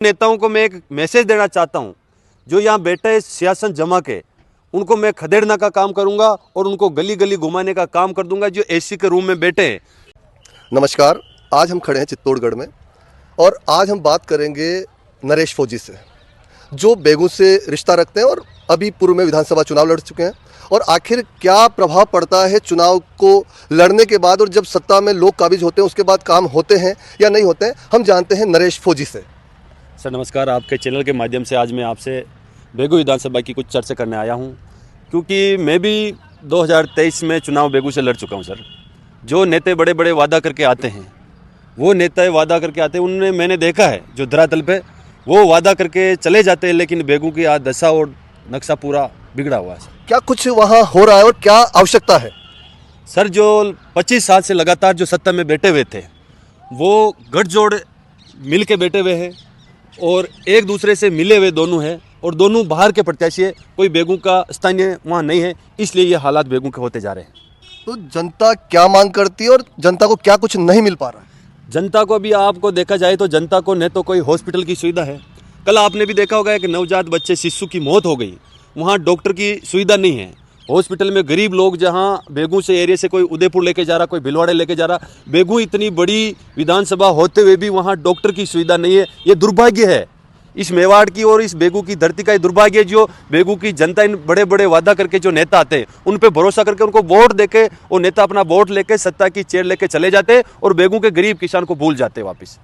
नेताओं को मैं एक मैसेज देना चाहता हूं, जो यहाँ बैठे सियासत जमा के उनको मैं खदेड़ने का काम करूंगा और उनको गली गली घुमाने का काम कर दूंगा जो एसी के रूम में बैठे हैं। नमस्कार, आज हम खड़े हैं चित्तौड़गढ़ में और आज हम बात करेंगे नरेश फौजी से, जो बेगू से रिश्ता रखते हैं और अभी पूर्व में विधानसभा चुनाव लड़ चुके हैं। और आखिर क्या प्रभाव पड़ता है चुनाव को लड़ने के बाद और जब सत्ता में लोग काबिज होते हैं उसके बाद काम होते हैं या नहीं होते हैं, हम जानते हैं नरेश फौजी से। सर नमस्कार, आपके चैनल के माध्यम से आज मैं आपसे बेगू विधानसभा की कुछ चर्चा करने आया हूं, क्योंकि मैं भी 2023 में चुनाव बेगू से लड़ चुका हूं। सर, जो नेता बड़े बड़े वादा करके आते हैं, वो नेता वादा करके आते हैं, उनने मैंने देखा है जो धरातल पे वो वादा करके चले जाते हैं, लेकिन बेगू की आज दशा और नक्शा पूरा बिगड़ा हुआ है। क्या कुछ वहाँ हो रहा है और क्या आवश्यकता है? सर, जो 25 साल से लगातार जो सत्ता में बैठे हुए थे वो गठजोड़ मिल के बैठे हुए हैं और एक दूसरे से मिले हुए दोनों हैं और दोनों बाहर के प्रत्याशी है, कोई बेगू का स्थानीय वहाँ नहीं है, इसलिए ये हालात बेगू के होते जा रहे हैं। तो जनता क्या मांग करती है और जनता को क्या कुछ नहीं मिल पा रहा है? जनता को भी आपको देखा जाए तो जनता को न तो कोई हॉस्पिटल की सुविधा है। कल आपने भी देखा होगा कि नवजात बच्चे शिशु की मौत हो गई, वहाँ डॉक्टर की सुविधा नहीं है। हॉस्पिटल में गरीब लोग जहाँ बेगू से एरिया से कोई उदयपुर लेके जा रहा, कोई भिलवाड़े लेके जा रहा, बेगू इतनी बड़ी विधानसभा होते हुए भी वहाँ डॉक्टर की सुविधा नहीं है। ये दुर्भाग्य है इस मेवाड़ की और इस बेगू की धरती का। ये दुर्भाग्य है जो बेगू की जनता इन बड़े बड़े वादा करके जो नेता आते हैं उन पे भरोसा करके उनको वोट देके वो नेता अपना वोट लेके सत्ता की चेयर लेके चले जाते हैं और बेगू के गरीब किसान को भूल जाते हैं वापस।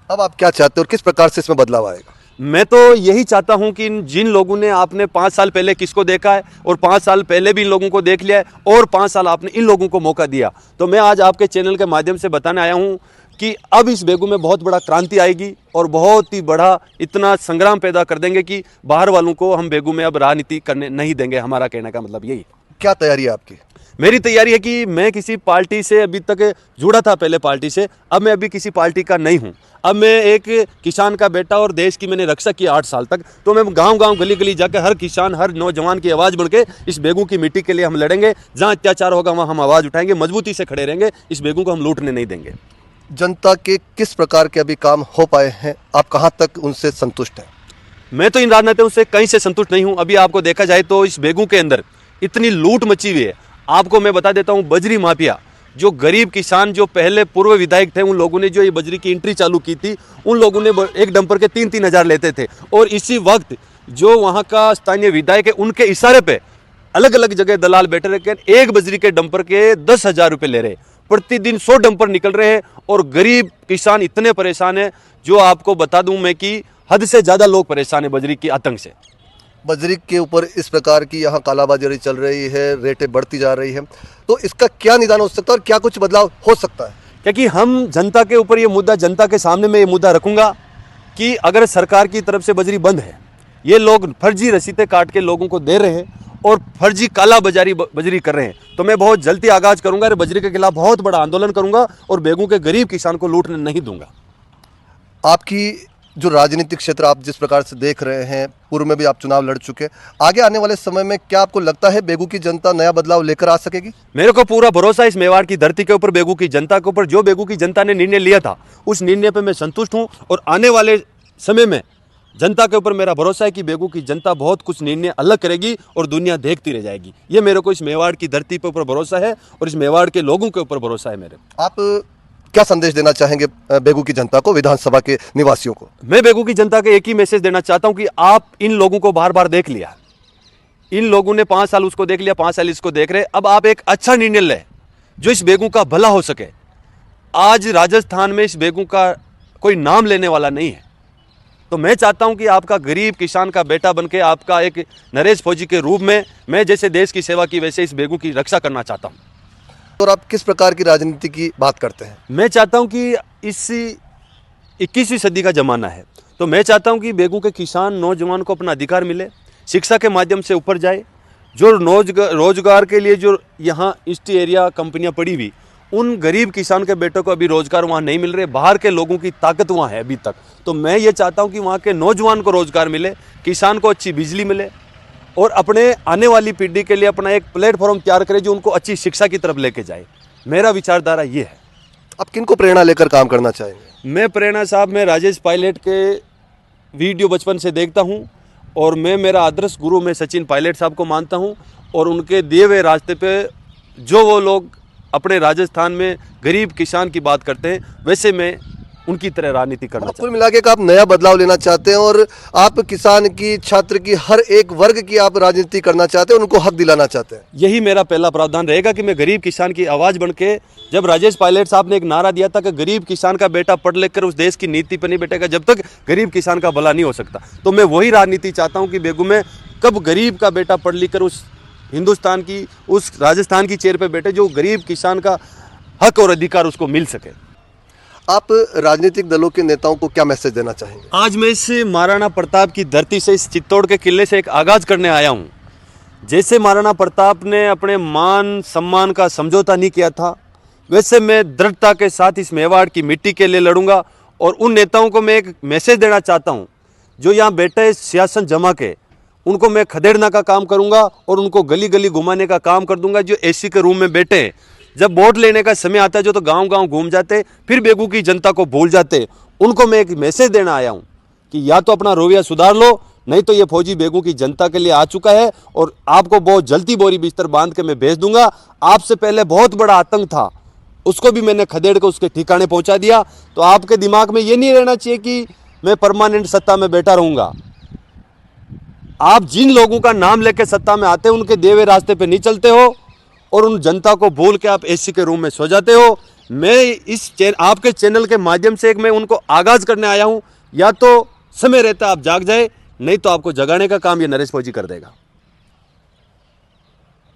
अब आप क्या चाहते हो और किस प्रकार से इसमें बदलाव आएगा? मैं तो यही चाहता हूं कि जिन लोगों ने आपने 5 साल पहले किसको देखा है और 5 साल पहले भी इन लोगों को देख लिया है और 5 साल आपने इन लोगों को मौका दिया, तो मैं आज आपके चैनल के माध्यम से बताने आया हूं कि अब इस बेगू में बहुत बड़ा क्रांति आएगी और बहुत ही बड़ा इतना संग्राम पैदा कर देंगे कि बाहर वालों को हम बेगू में अब राजनीति करने नहीं देंगे। हमारा कहने का मतलब यही। क्या तैयारी है आपकी? मेरी तैयारी है कि मैं किसी पार्टी से अभी तक जुड़ा था, पहले पार्टी से, अब मैं अभी किसी पार्टी का नहीं हूं। अब मैं एक किसान का बेटा और देश की मैंने रक्षा की 8 साल तक, तो मैं गांव-गांव गली-गली जाकर हर किसान हर नौजवान की आवाज़ बन के इस बेगू की मिट्टी के लिए हम लड़ेंगे। जहां अत्याचार होगा वहां हम आवाज़ उठाएंगे, मजबूती से खड़े रहेंगे, इस बेगू को हम लूटने नहीं देंगे। जनता के किस प्रकार के अभी काम हो पाए हैं? आप कहाँ तक उनसे संतुष्ट हैं? मैं तो इन राजनेताओं से कहीं से संतुष्ट नहीं हूं। अभी आपको देखा जाए तो इस बेगू के अंदर इतनी लूट मची हुई है। आपको मैं बता देता हूं, बजरी माफिया, जो गरीब किसान जो पहले पूर्व विधायक थे, उन लोगों ने जो ये बजरी की एंट्री चालू की थी, उन लोगों ने एक डंपर के 3-3 हज़ार लेते थे और इसी वक्त जो वहाँ का स्थानीय विधायक है उनके इशारे पे अलग अलग जगह दलाल बैठे रहे, एक बजरी के डंपर के 10,000 रुपये ले रहे। प्रतिदिन 100 डंपर निकल रहे हैं और गरीब किसान इतने परेशान हैं, जो आपको बता दूं मैं कि हद से ज़्यादा लोग परेशान हैं बजरी की आतंक से। बजरी के ऊपर इस प्रकार की यहाँ कालाबाजारी चल रही है, रेटें बढ़ती जा रही है, तो इसका क्या निदान हो सकता है और क्या कुछ बदलाव हो सकता है? क्योंकि हम जनता के ऊपर ये मुद्दा, जनता के सामने मैं ये मुद्दा रखूंगा कि अगर सरकार की तरफ से बजरी बंद है, ये लोग फर्जी रसीदें काट के लोगों को दे रहे हैं और फर्जी काला बाजारी बजरी कर रहे हैं, तो मैं बहुत जल्दी आगाज करूंगा और बजरी के खिलाफ बहुत बड़ा आंदोलन करूंगा और बेगू के गरीब किसान को लूटने नहीं दूंगा। आपकी जो राजनीतिक क्षेत्र आप जिस प्रकार से देख रहे हैं, पूर्व में भी आप चुनाव लड़ चुके, आगे आने वाले समय में क्या आपको लगता है बेगू की जनता नया बदलाव लेकर आ सकेगी? मेरे को पूरा भरोसा इस मेवाड़ की धरती के ऊपर, बेगू की जनता के ऊपर। जो बेगू की जनता ने निर्णय लिया था उस निर्णय पर मैं संतुष्ट हूँ और आने वाले समय में जनता के ऊपर मेरा भरोसा है कि बेगू की जनता बहुत कुछ निर्णय अलग करेगी और दुनिया देखती रह जाएगी। ये मेरे को इस मेवाड़ की धरती के ऊपर भरोसा है और इस मेवाड़ के लोगों के ऊपर भरोसा है मेरे। आप क्या संदेश देना चाहेंगे बेगू की जनता को, विधानसभा के निवासियों को? मैं बेगू की जनता को एक ही मैसेज देना चाहता हूं कि आप इन लोगों को बार बार देख लिया, इन लोगों ने 5 साल उसको देख लिया, 5 साल इसको देख रहे, अब आप एक अच्छा निर्णय लें जो इस बेगू का भला हो सके। आज राजस्थान में इस बेगू का कोई नाम लेने वाला नहीं है, तो मैं चाहता हूं कि आपका गरीब किसान का बेटा बनके आपका एक नरेश फौजी के रूप में मैं जैसे देश की सेवा की वैसे इस बेगू की रक्षा करना चाहता हूं। और आप किस प्रकार की राजनीति की बात करते हैं? मैं चाहता हूं कि इस 21वीं सदी का जमाना है, तो मैं चाहता हूं कि बेगू के किसान नौजवान को अपना अधिकार मिले, शिक्षा के माध्यम से ऊपर जाए। जो रोजगार के लिए जो यहाँ ईस्ट एरिया कंपनियां पड़ी हुई, उन गरीब किसान के बेटों को अभी रोजगार वहाँ नहीं मिल रहे, बाहर के लोगों की ताकत वहाँ है अभी तक। तो मैं ये चाहता हूँ कि वहाँ के नौजवान को रोजगार मिले, किसान को अच्छी बिजली मिले और अपने आने वाली पीढ़ी के लिए अपना एक प्लेटफॉर्म तैयार करे जो उनको अच्छी शिक्षा की तरफ लेके जाए। मेरा विचारधारा ये है। आप किनको प्रेरणा लेकर काम करना चाहेंगे? मैं प्रेरणा साहब, मैं राजेश पायलट के वीडियो बचपन से देखता हूँ और मैं मेरा आदर्श गुरु मैं सचिन पायलट साहब को मानता हूँ और उनके दिए हुए रास्ते पे जो वो लोग अपने राजस्थान में गरीब किसान की बात करते हैं वैसे मैं उनकी तरह राजनीति करना चाहता कुल मिला के आप नया बदलाव लेना चाहते हैं और आप किसान की, छात्र की, हर एक वर्ग की आप राजनीति करना चाहते हैं, उनको हक दिलाना चाहते हैं। हूँ। यही मेरा पहला प्रावधान रहेगा कि मैं गरीब किसान की आवाज़ बन के, जब राजेश पायलट साहब ने एक नारा दिया था कि गरीब किसान का बेटा पढ़ लिख कर उस देश की नीति पर नहीं बैठेगा जब तक गरीब किसान का भला नहीं हो सकता, तो मैं वही राजनीति चाहता हूँ कि बेगू में कब गरीब का बेटा पढ़ लिख कर उस हिंदुस्तान की, उस राजस्थान की चेयर पर बैठे जो गरीब किसान का हक और अधिकार उसको मिल सके। आप राजनीतिक दलों के नेताओं को क्या मैसेज देना चाहेंगे? आज मैं इस महाराणा प्रताप की धरती से, इस चित्तौड़ के किले से एक आगाज़ करने आया हूँ। जैसे महाराणा प्रताप ने अपने मान सम्मान का समझौता नहीं किया था, वैसे मैं दृढ़ता के साथ इस मेवाड़ की मिट्टी के लिए लड़ूंगा और उन नेताओं को मैं एक मैसेज देना चाहता हूँ जो यहाँ बैठे सियासत जमा के, उनको मैं खदेड़ना का काम करूँगा और उनको गली गली घुमाने का काम कर दूंगा। जो एसी के रूम में बैठे हैं, जब वोट लेने का समय आता है जो तो गांव गांव घूम जाते, फिर बेगू की जनता को भूल जाते, उनको मैं एक मैसेज देना आया हूं कि या तो अपना रवैया सुधार लो, नहीं तो ये फौजी बेगू की जनता के लिए आ चुका है और आपको बहुत जल्दी बोरी बिस्तर बांध के मैं भेज दूंगा। आपसे पहले बहुत बड़ा आतंक था, उसको भी मैंने खदेड़ के उसके ठिकाने पहुंचा दिया। तो आपके दिमाग में ये नहीं रहना चाहिए कि मैं परमानेंट सत्ता में बैठा रहूंगा। आप जिन लोगों का नाम लेके सत्ता में आते हैं उनके दिए हुए रास्ते पे नहीं चलते हो और उन जनता को भूल के आप एसी के रूम में सो जाते हो। मैं इस आपके चैनल के माध्यम से एक मैं उनको आगाज़ करने आया हूं, या तो समय रहता आप जाग जाए, नहीं तो आपको जगाने का काम ये नरेश फौजी कर देगा।